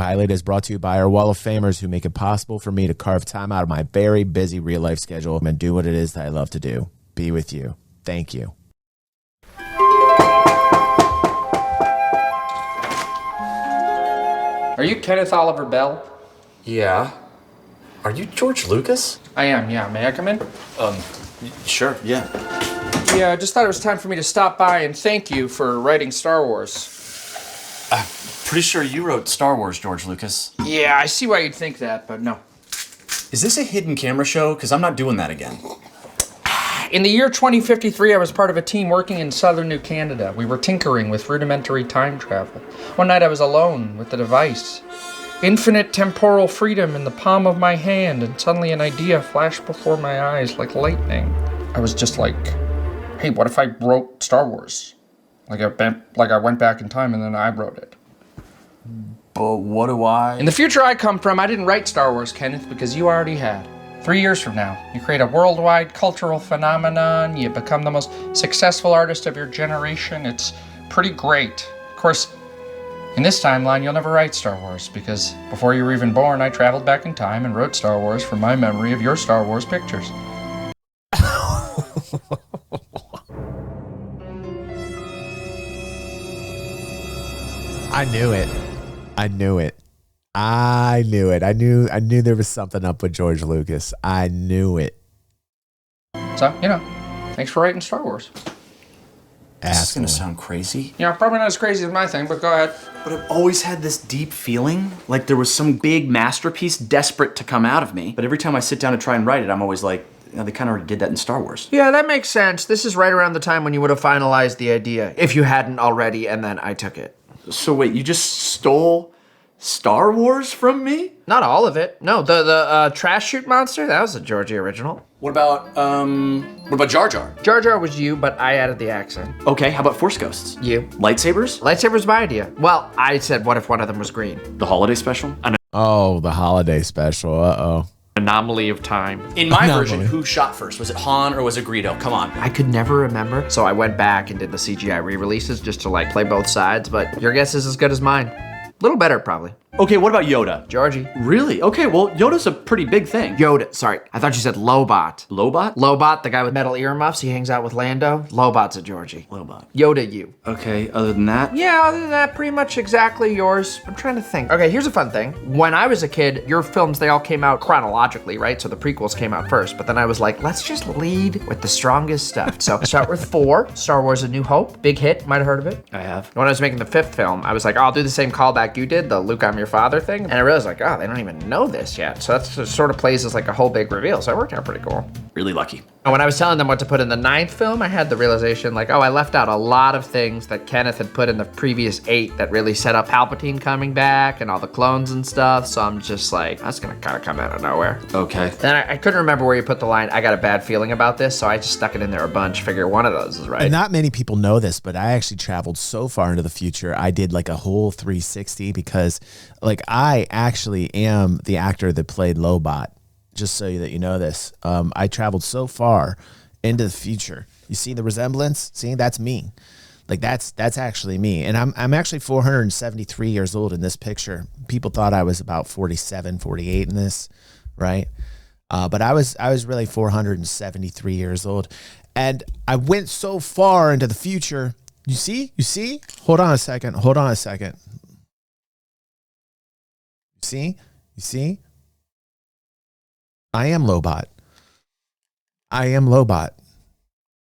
Pilot is brought to you by our Wall of Famers who make it possible for me to carve time out of my very busy real life schedule and do what it is that I love to do. Be with you. Thank you. Are you Kenneth Oliver Bell? Yeah. Are you George Lucas? I am, yeah. May I come in? Sure, yeah. Yeah, I just thought it was time for me to stop by and thank you for writing Star Wars. I'm pretty sure you wrote Star Wars, George Lucas. Yeah, I see why you'd think that, but no. Is this a hidden camera show? Because I'm not doing that again. In the year 2053, I was part of a team working in southern New Canada. We were tinkering with rudimentary time travel. One night I was alone with the device. Infinite temporal freedom in the palm of my hand, and suddenly an idea flashed before my eyes like lightning. I was just like, hey, what if I wrote Star Wars? Like I went back in time and then I wrote it. But what do I... In the future I come from, I didn't write Star Wars, Kenneth, because you already had. 3 years from now, you create a worldwide cultural phenomenon, you become the most successful artist of your generation. It's pretty great. Of course, in this timeline, you'll never write Star Wars, because before you were even born, I traveled back in time and wrote Star Wars from my memory of your Star Wars pictures. I knew it. I knew it. I knew it. I knew there was something up with George Lucas. I knew it. So, thanks for writing Star Wars. This is going to sound crazy. Yeah, probably not as crazy as my thing, but go ahead. But I've always had this deep feeling like there was some big masterpiece desperate to come out of me. But every time I sit down to try and write it, I'm always like, they kind of already did that in Star Wars. Yeah, that makes sense. This is right around the time when you would have finalized the idea, if you hadn't already, and then I took it. So wait, you just stole Star Wars from me? Not all of it. No, the trash chute monster, that was a Georgie original. What about Jar Jar? Jar Jar was you, but I added the accent. Okay, how about Force Ghosts? You. Lightsabers? Lightsaber's my idea. Well, I said, what if one of them was green? The holiday special? Oh, the holiday special. Uh-oh. Anomaly of time. In my version, who shot first? Was it Han or was it Greedo? Come on. I could never remember, so I went back and did the CGI re-releases just to play both sides, but your guess is as good as mine. A little better, probably. Okay, what about Yoda? Georgie. Really? Okay, well, Yoda's a pretty big thing. Yoda, sorry. I thought you said Lobot. Lobot? Lobot, the guy with metal earmuffs, he hangs out with Lando. Lobot's a Georgie. Lobot. Yoda, you. Okay, other than that? Yeah, other than that, pretty much exactly yours. I'm trying to think. Okay, here's a fun thing. When I was a kid, your films, they all came out chronologically, right? So the prequels came out first, but then I was like, let's just lead with the strongest stuff. So start with 4, Star Wars A New Hope. Big hit, might have heard of it. I have. When I was making the 5th film, I was like, I'll do the same callback you did, the Luke, I'm your father thing. And I realized they don't even know this yet. So that sort of plays as like a whole big reveal. So it worked out pretty cool. Really lucky. And when I was telling them what to put in the 9th film, I had the realization like, I left out a lot of things that Kenneth had put in the previous 8 that really set up Palpatine coming back and all the clones and stuff. So I'm just like, that's gonna kind of come out of nowhere. Okay. Then I couldn't remember where you put the line, I got a bad feeling about this. So I just stuck it in there a bunch, figure one of those is right. And not many people know this, but I actually traveled so far into the future. I did like a whole 360 because like I actually am the actor that played Lobot. Just so that you know this, I traveled so far into the future. You see the resemblance? See, that's me. Like that's actually me. And I'm actually 473 years old in this picture. People thought I was about 47, 48 in this, right? But I was really 473 years old. And I went so far into the future. You see? Hold on a second. You see? I am Lobot.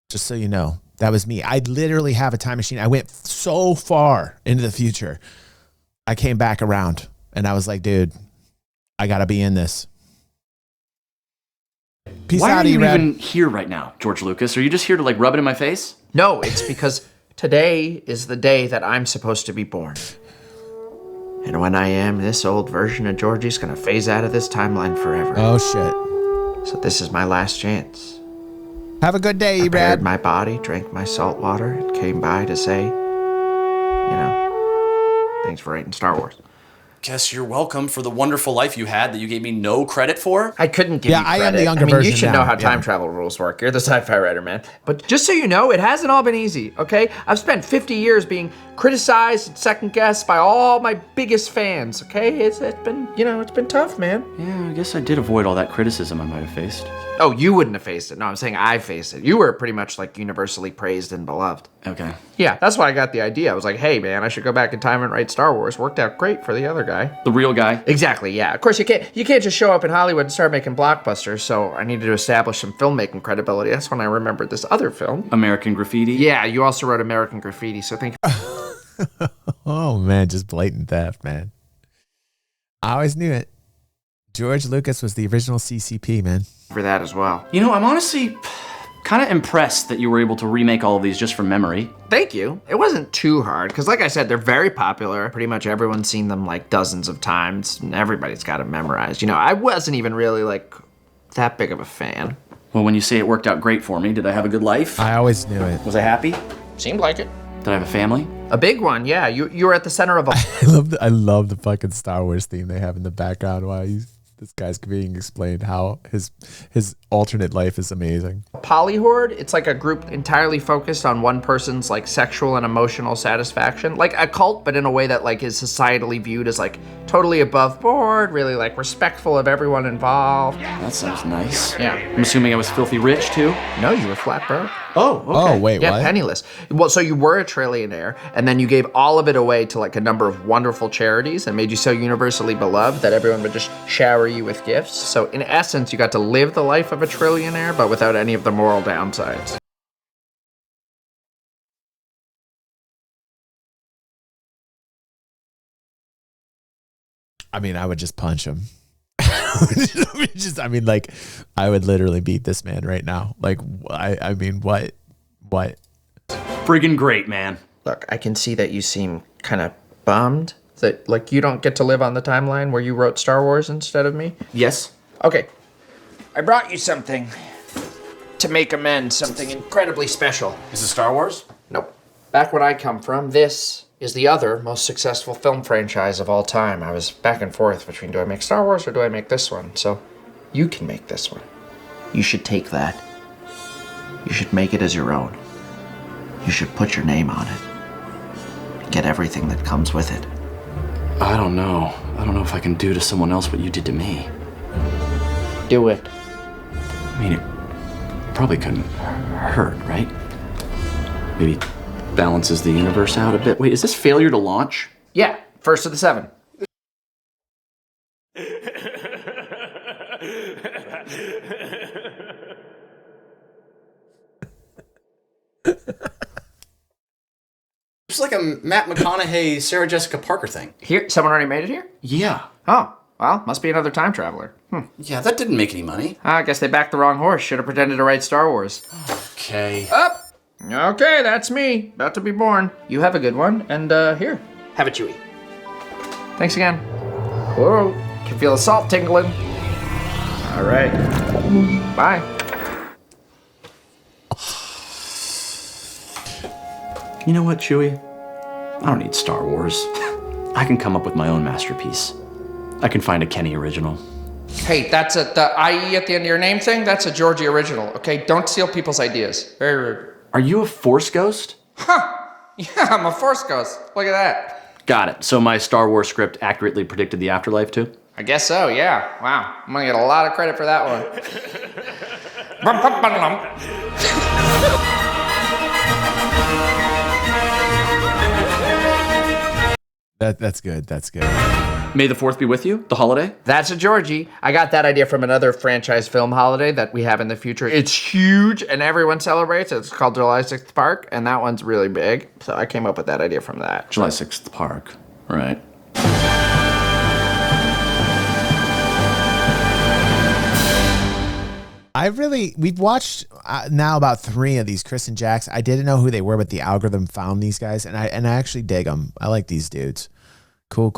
Just so you know, that was me. I literally have a time machine. I went so far into the future. I came back around and I was like, dude, I got to be in this. Peace Why out, are you E-Rad. even here right now, George Lucas? Are you just here to like rub it in my face? No, it's because today is the day that I'm supposed to be born. And when I am, this old version of Georgie's gonna phase out of this timeline forever. Oh, shit. So this is my last chance. Have a good day, I E-Rad. bared my body, drank my salt water, and came by to say, thanks for writing Star Wars. guess you're welcome for the wonderful life you had that you gave me no credit for. I couldn't give you credit. I am the younger You version should now. know how time travel rules work. You're the sci-fi writer, man. But just so you know, it hasn't all been easy, okay? I've spent 50 years being criticized and second-guessed by all my biggest fans, okay? It's been, it's been tough, man. Yeah, I guess I did avoid all that criticism I might have faced. Oh, you wouldn't have faced it. No, I'm saying I faced it. You were pretty much like universally praised and beloved. Okay. Yeah, that's why I got the idea. I was like, hey, man, I should go back in time and write Star Wars. Worked out great for the other guy. The real guy? Exactly, yeah. Of course, you can't just show up in Hollywood and start making blockbusters, so I needed to establish some filmmaking credibility. That's when I remembered this other film. American Graffiti? Yeah, you also wrote American Graffiti, so thank you. Oh, man, just blatant theft, man. I always knew it. George Lucas was the original CCP, man. For that as well. You know, I'm honestly kind of impressed that you were able to remake all of these just from memory. Thank you. It wasn't too hard, because like I said, they're very popular. Pretty much everyone's seen them like dozens of times, and everybody's got them memorized. I wasn't even really like that big of a fan. Well, when you say it worked out great for me, did I have a good life? I always knew it. Was I happy? Seemed like it. Did I have a family? A big one, yeah. You were at the center of a... I love the fucking Star Wars theme they have in the background while this guy's being explained how his alternate life is amazing. Polyhorde, it's like a group entirely focused on one person's like sexual and emotional satisfaction. Like a cult, but in a way that like is societally viewed as like totally above board, really like respectful of everyone involved. That sounds nice. Yeah. I'm assuming I was filthy rich too? No, you were flat broke. Oh, okay. Oh, wait, Yeah, what? penniless. Well, so you were a trillionaire, and then you gave all of it away to like a number of wonderful charities and made you so universally beloved that everyone would just shower you with gifts. So in essence, you got to live the life of a trillionaire, but without any of the moral downsides. I mean, I would just punch him. I would literally beat this man right now. Like, I mean, what? Friggin' great, man. Look, I can see that you seem kind of bummed that like you don't get to live on the timeline where you wrote Star Wars instead of me. Yes? Okay. I brought you something to make amends, something incredibly special. Is it Star Wars? Nope. Back where I come from, this is the other most successful film franchise of all time. I was back and forth between do I make Star Wars or do I make this one? So you can make this one. You should take that. You should make it as your own. You should put your name on it. Get everything that comes with it. I don't know. I don't know if I can do to someone else what you did to me. Do it. I mean, it probably couldn't hurt, right? Maybe balances the universe out a bit. Wait, is this failure to launch? Yeah, first of the 7. It's like a Matt McConaughey, Sarah Jessica Parker thing. Here, someone already made it here? Yeah. Oh, well, must be another time traveler. Yeah, that didn't make any money. I guess they backed the wrong horse. Should have pretended to write Star Wars. Okay. Up! Okay, that's me. About to be born. You have a good one, and here, have a Chewie. Thanks again. Whoa, can feel the salt tingling. All right. Bye. You know what, Chewie? I don't need Star Wars. I can come up with my own masterpiece. I can find a Kenny original. Hey, that's the IE at the end of your name thing? That's a Georgie original, okay? Don't steal people's ideas. Very rude. Are you a Force ghost? Huh. Yeah, I'm a Force ghost. Look at that. Got it. So my Star Wars script accurately predicted the afterlife too? I guess so, yeah. Wow. I'm gonna get a lot of credit for that one. That's good. That's good. May the 4th be with you, the holiday? That's a Georgie. I got that idea from another franchise film holiday that we have in the future. It's huge and everyone celebrates. It's called July 6th Park, and that one's really big. So I came up with that idea from that. July 6th Park. Right. We've watched now about 3 of these Chris and Jax. I didn't know who they were, but the algorithm found these guys, and I actually dig them. I like these dudes. Cool.